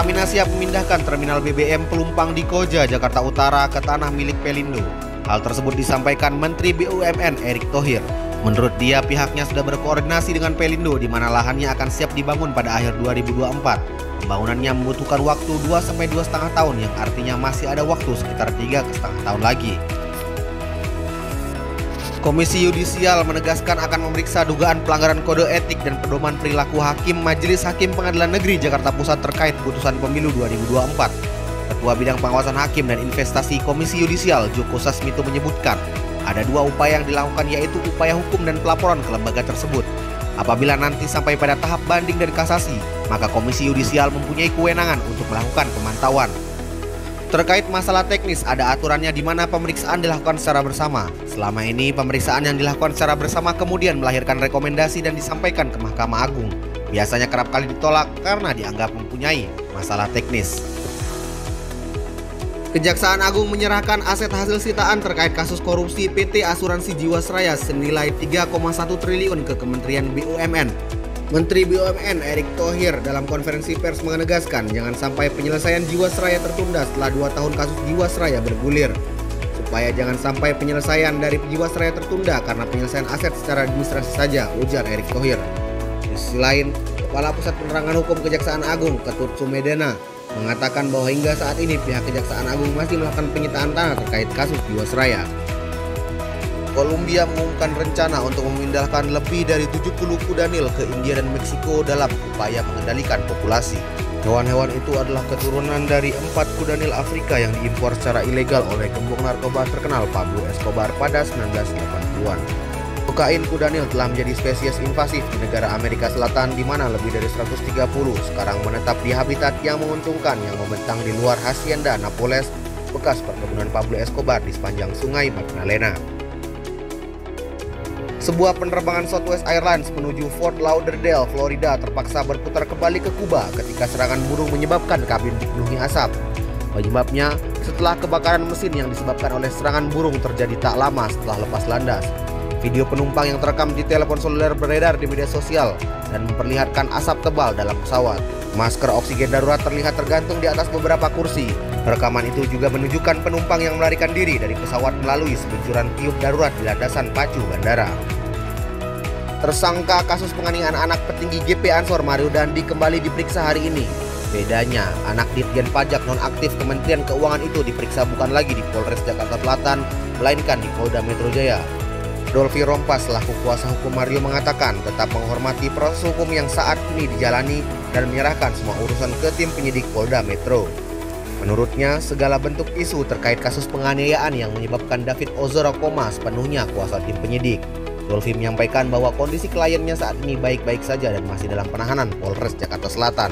Pertamina siap memindahkan terminal BBM Pelumpang di Koja, Jakarta Utara ke tanah milik Pelindo. Hal tersebut disampaikan Menteri BUMN Erick Thohir. Menurut dia, pihaknya sudah berkoordinasi dengan Pelindo di mana lahannya akan siap dibangun pada akhir 2024. Pembangunannya membutuhkan waktu 2-2,5 tahun yang artinya masih ada waktu sekitar 3,5 tahun lagi. Komisi Yudisial menegaskan akan memeriksa dugaan pelanggaran kode etik dan pedoman perilaku hakim Majelis Hakim Pengadilan Negeri Jakarta Pusat terkait putusan pemilu 2024. Ketua Bidang Pengawasan Hakim dan Investasi Komisi Yudisial Joko Sasmito menyebutkan ada dua upaya yang dilakukan, yaitu upaya hukum dan pelaporan ke lembaga tersebut. Apabila nanti sampai pada tahap banding dan kasasi, maka Komisi Yudisial mempunyai kewenangan untuk melakukan pemantauan. Terkait masalah teknis, ada aturannya di mana pemeriksaan dilakukan secara bersama. Selama ini, pemeriksaan yang dilakukan secara bersama kemudian melahirkan rekomendasi dan disampaikan ke Mahkamah Agung. Biasanya kerap kali ditolak karena dianggap mempunyai masalah teknis. Kejaksaan Agung menyerahkan aset hasil sitaan terkait kasus korupsi PT Asuransi Jiwasraya senilai 3,1 triliun ke Kementerian BUMN. Menteri BUMN Erick Thohir dalam konferensi pers menegaskan jangan sampai penyelesaian Jiwasraya tertunda setelah 2 tahun kasus Jiwasraya bergulir. Supaya jangan sampai penyelesaian dari Jiwasraya tertunda karena penyelesaian aset secara administrasi saja, ujar Erick Thohir. Di sisi lain, Kepala Pusat Penerangan Hukum Kejaksaan Agung Ketut Sumedana mengatakan bahwa hingga saat ini pihak Kejaksaan Agung masih melakukan penyitaan tanah terkait kasus Jiwasraya. Kolombia mengumumkan rencana untuk memindahkan lebih dari 70 kudanil ke India dan Meksiko dalam upaya mengendalikan populasi. Hewan-hewan itu adalah keturunan dari 4 kudanil Afrika yang diimpor secara ilegal oleh gembong narkoba terkenal Pablo Escobar pada 1980-an. Kokain kudanil telah menjadi spesies invasif di negara Amerika Selatan di mana lebih dari 130 sekarang menetap di habitat yang menguntungkan yang membentang di luar Hacienda Napoles, bekas perkebunan Pablo Escobar di sepanjang Sungai Magdalena. Sebuah penerbangan Southwest Airlines menuju Fort Lauderdale, Florida terpaksa berputar kembali ke Kuba ketika serangan burung menyebabkan kabin dipenuhi asap. Penyebabnya setelah kebakaran mesin yang disebabkan oleh serangan burung terjadi tak lama setelah lepas landas. Video penumpang yang terekam di telepon seluler beredar di media sosial dan memperlihatkan asap tebal dalam pesawat. Masker oksigen darurat terlihat tergantung di atas beberapa kursi. Rekaman itu juga menunjukkan penumpang yang melarikan diri dari pesawat melalui seluncuran tiup darurat di landasan pacu bandara. Tersangka kasus penganiayaan anak petinggi GP Ansor Mario Dandi kembali diperiksa hari ini. Bedanya, anak Ditjen Pajak nonaktif Kementerian Keuangan itu diperiksa bukan lagi di Polres Jakarta Selatan, melainkan di Polda Metro Jaya. Dolfi Rompas selaku kuasa hukum Mario mengatakan tetap menghormati proses hukum yang saat ini dijalani dan menyerahkan semua urusan ke tim penyidik Polda Metro. Menurutnya, segala bentuk isu terkait kasus penganiayaan yang menyebabkan David Ozora koma sepenuhnya kuasa tim penyidik. Dolfi menyampaikan bahwa kondisi kliennya saat ini baik-baik saja dan masih dalam penahanan Polres Jakarta Selatan.